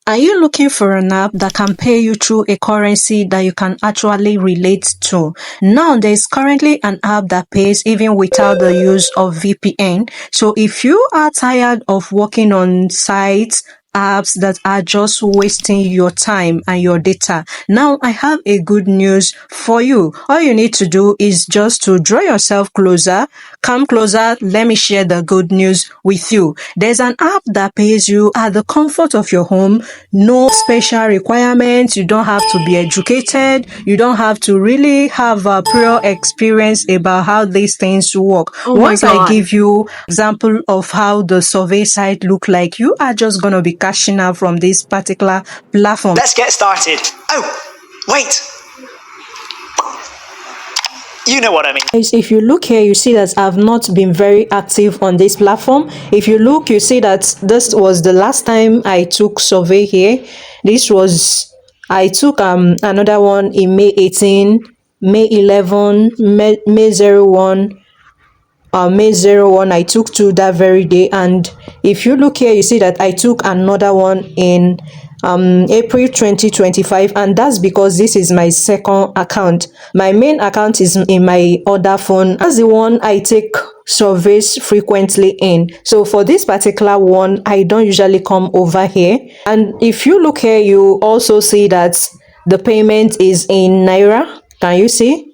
Are you looking for an app that can pay you through a currency that you can actually relate to? Now, there is currently an app that pays even without the use of VPN. So if you are tired of working on sites, apps that are just wasting your time and your data, now I have a good news for you. All you need to do is just to draw yourself closer, come closer, let me share the good news with you. There's an app that pays you at the comfort of your home. No special requirements. You don't have to be educated. You don't have to really have a prior experience about how these things work. Once I give you example of how the survey site look like, you are just going to be cashing out from this particular platform. Let's get started. Oh, wait. You know what I mean. If you look here, you see that I've not been very active on this platform. If you look, you see that this was the last time I took survey here. I took another one in May 18, May 11, May 01, May 01. I took two that very day. And if you look here, you see that I took another one in April 2025, and that's because this is my second account. My main account is in my other phone. That's the one I take surveys frequently in. So for this particular one, I don't usually come over here. And if you look here, you also see that the payment is in Naira. Can you see?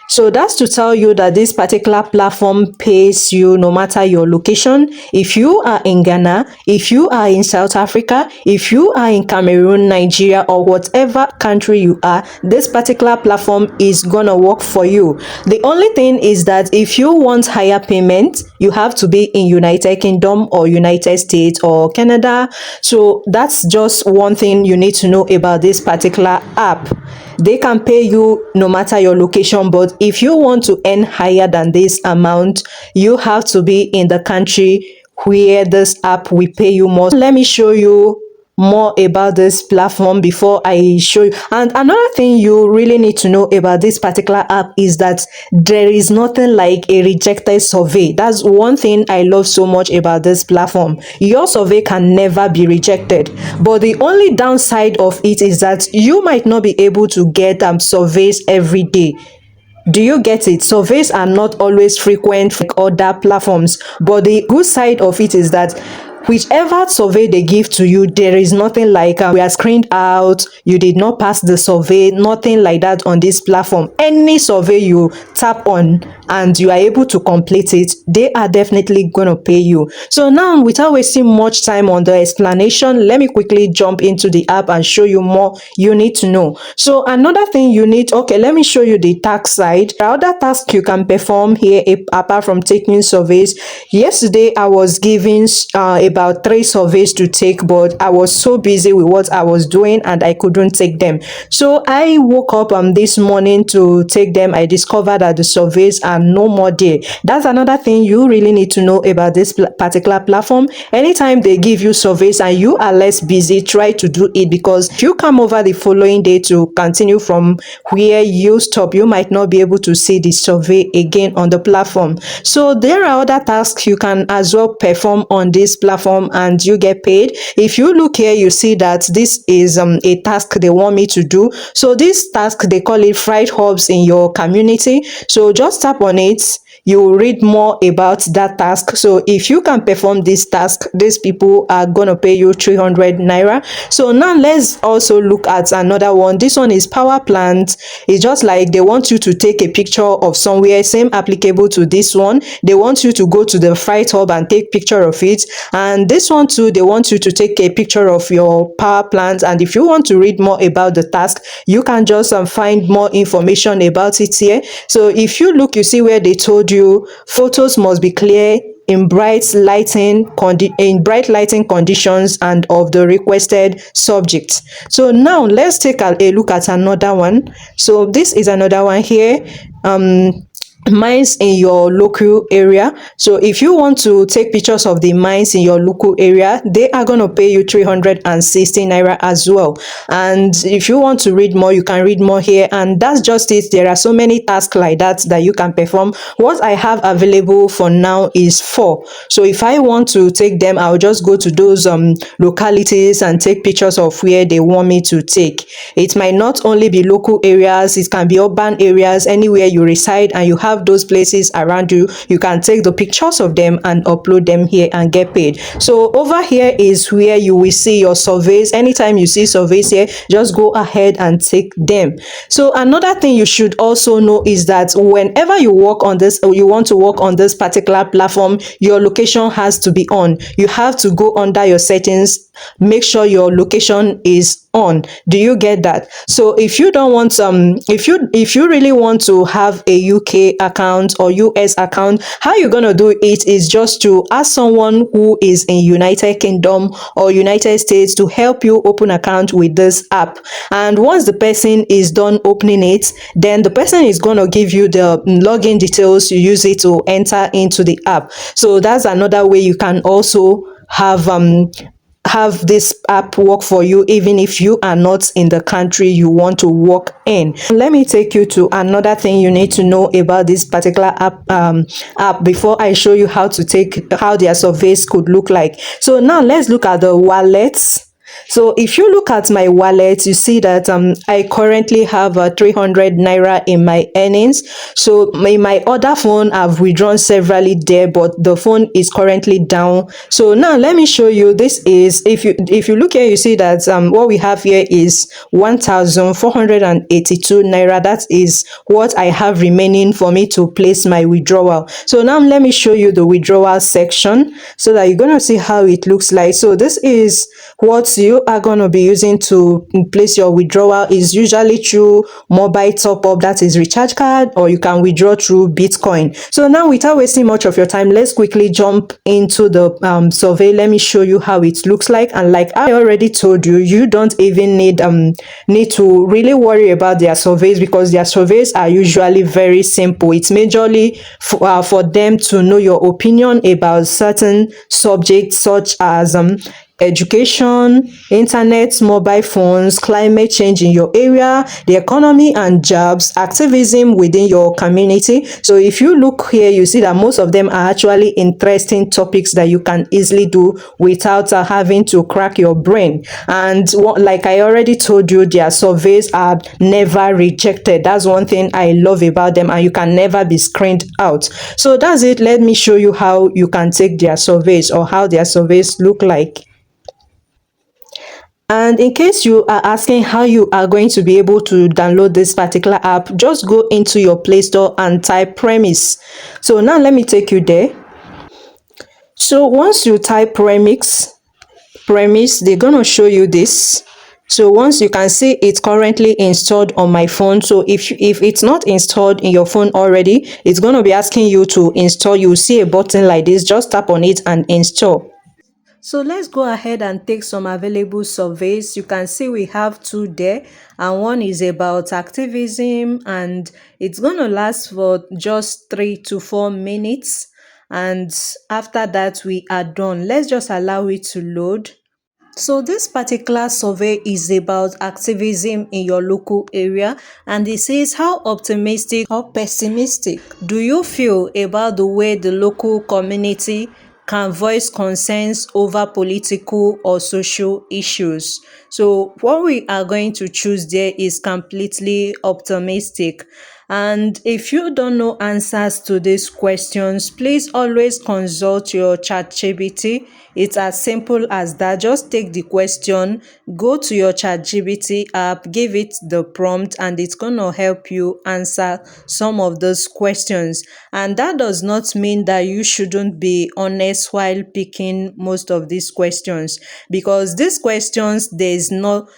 So that's to tell you that this particular platform pays you no matter your location. If you are in Ghana, if you are in South Africa, if you are in Cameroon, Nigeria, or whatever country you are, this particular platform is gonna work for you. The only thing is that if you want higher payment, you have to be in United Kingdom or United States or Canada. So that's just one thing you need to know about this particular app. They can pay you no matter your location, but if you want to earn higher than this amount, you have to be in the country where this app will pay you more. Let me show you more about this platform before I show you. And another thing you really need to know about this particular app is that there is nothing like a rejected survey. That's one thing I love so much about this platform. Your survey can never be rejected, but the only downside of it is that you might not be able to get surveys every day. Do you get it? Surveys are not always frequent like other platforms, but the good side of it is that whichever survey they give to you, there is nothing like we are screened out, you did not pass the survey, nothing like that on this platform. Any survey you tap on and you are able to complete it, they are definitely going to pay you. So now, without wasting much time on the explanation, let me quickly jump into the app and show you more you need to know. So another thing you need, okay, let me show you the task side. The other task you can perform here apart from taking surveys. Yesterday I was given about 3 surveys to take, but I was so busy with what I was doing and I couldn't take them. So I woke up this morning to take them. I discovered that the surveys are no more there. That's another thing you really need to know about this particular platform. Anytime they give you surveys and you are less busy, try to do it, because if you come over the following day to continue from where you stop, you might not be able to see the survey again on the platform. So there are other tasks you can as well perform on this platform and you get paid. If you look here, you see that this is a task they want me to do. So this task, they call it fried hubs in your community. So just tap on it, you will read more about that task. So if you can perform this task, these people are gonna pay you 300 naira. So now let's also look at another one. This one is power plant. It's just like they want you to take a picture of somewhere, same applicable to this one. They want you to go to the fried hub and take picture of it. And this one too, they want you to take a picture of your power plant. And if you want to read more about the task, you can just find more information about it here. So if you look, you see where they told you photos must be clear in bright lighting conditions and of the requested subject. So now let's take a look at another one. So this is another one here. mines in your local area. So if you want to take pictures of the mines in your local area, they are going to pay you 360 naira as well. And if you want to read more, you can read more here. And that's just it. There are so many tasks like that that you can perform. What I have available for now is four. So if I want to take them, I'll just go to those localities and take pictures of where they want me to take. It might not only be local areas, it can be urban areas, anywhere you reside and you have those places around you. You can take the pictures of them and upload them here and get paid. So over here is where you will see your surveys. Anytime you see surveys here, just go ahead and take them. So another thing you should also know is that whenever you work on this, or you want to work on this particular platform, your location has to be on. You have to go under your settings, make sure your location is on. Do you get that? So if you don't want if you really want to have a UK account or US account, how you're gonna do it is just to ask someone who is in United Kingdom or United States to help you open account with this app. And once the person is done opening it, then the person is gonna give you the login details. You use it to enter into the app. So that's another way you can also have this app work for you even if you are not in the country you want to work in. Let me take you to another thing you need to know about this particular app before I show you how their surveys could look like. So now let's look at the wallets. So if you look at my wallet, you see that I currently have 300 naira in my earnings. So in my other phone, I've withdrawn severally there, but the phone is currently down. So now let me show you. This is, if you look here, you see that what we have here is 1,482 naira. That is what I have remaining for me to place my withdrawal. So now let me show you the withdrawal section so that you're gonna see how it looks like. So this is what you are going to be using to place your withdrawal. Is usually through mobile top up, that is recharge card, or you can withdraw through Bitcoin. So now without wasting much of your time, let's quickly jump into the survey. Let me show you how it looks like. And like I already told you, you don't even need to really worry about their surveys, because their surveys are usually very simple. It's majorly for them to know your opinion about certain subjects, such as education, internet, mobile phones, climate change in your area, the economy and jobs, activism within your community. So if you look here, you see that most of them are actually interesting topics that you can easily do without having to crack your brain. And like I already told you, their surveys are never rejected. That's one thing I love about them, and you can never be screened out. So that's it. Let me show you how you can take their surveys, or how their surveys look like. And in case you are asking how you are going to be able to download this particular app, just go into your Play Store and type Premise. So now let me take you there. So once you type Premise, they're going to show you this. So once you can see it's currently installed on my phone. So if it's not installed in your phone already, it's going to be asking you to install. You will see a button like this. Just tap on it and install. So let's go ahead and take some available surveys. You can see we have two there, and one is about activism, and it's going to last for just 3 to 4 minutes. And after that, we are done. Let's just allow it to load. So this particular survey is about activism in your local area, and it says, how optimistic or pessimistic do you feel about the way the local community can voice concerns over political or social issues? So what we are going to choose there is completely optimistic. And if you don't know answers to these questions, please always consult your ChatGPT. It's as simple as that. Just take the question, go to your ChatGPT app, give it the prompt, and it's going to help you answer some of those questions. And that does not mean that you shouldn't be honest while picking most of these questions, because these questions, there's no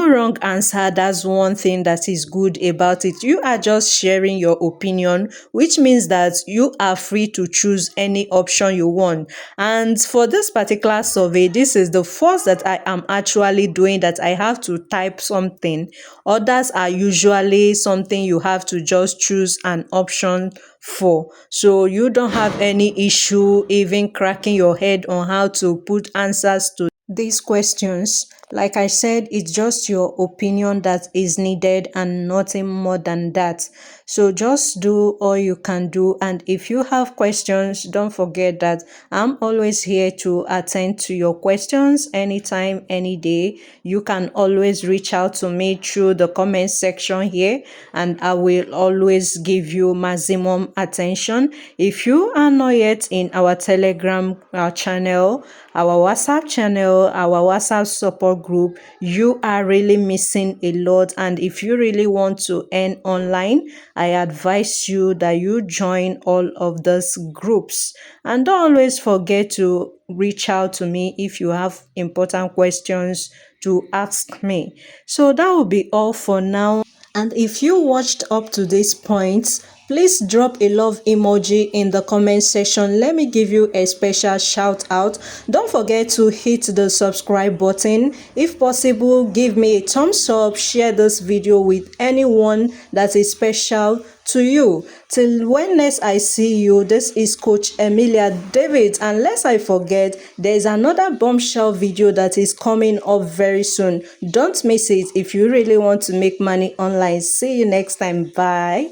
wrong answer. That's one thing that is good about it. You are just just sharing your opinion, which means that you are free to choose any option you want. And for this particular survey, this is the first that I am actually doing that I have to type something. Others are usually something you have to just choose an option for. So you don't have any issue even cracking your head on how to put answers to these questions. Like I said, it's just your opinion that is needed and nothing more than that. So just do all you can do. And if you have questions, don't forget that I'm always here to attend to your questions anytime, any day. You can always reach out to me through the comment section here, and I will always give you maximum attention. If you are not yet in our Telegram channel, our WhatsApp channel, our WhatsApp support group, you are really missing a lot. And if you really want to earn online, I advise you that you join all of those groups. And don't always forget to reach out to me if you have important questions to ask me. So that will be all for now. And if you watched up to this point, please drop a love emoji in the comment section. Let me give you a special shout out. Don't forget to hit the subscribe button. If possible, give me a thumbs up, share this video with anyone that is special to you. Till when next I see you, this is Coach Emilia David. And lest I forget, there is another bombshell video that is coming up very soon. Don't miss it if you really want to make money online. See you next time. Bye.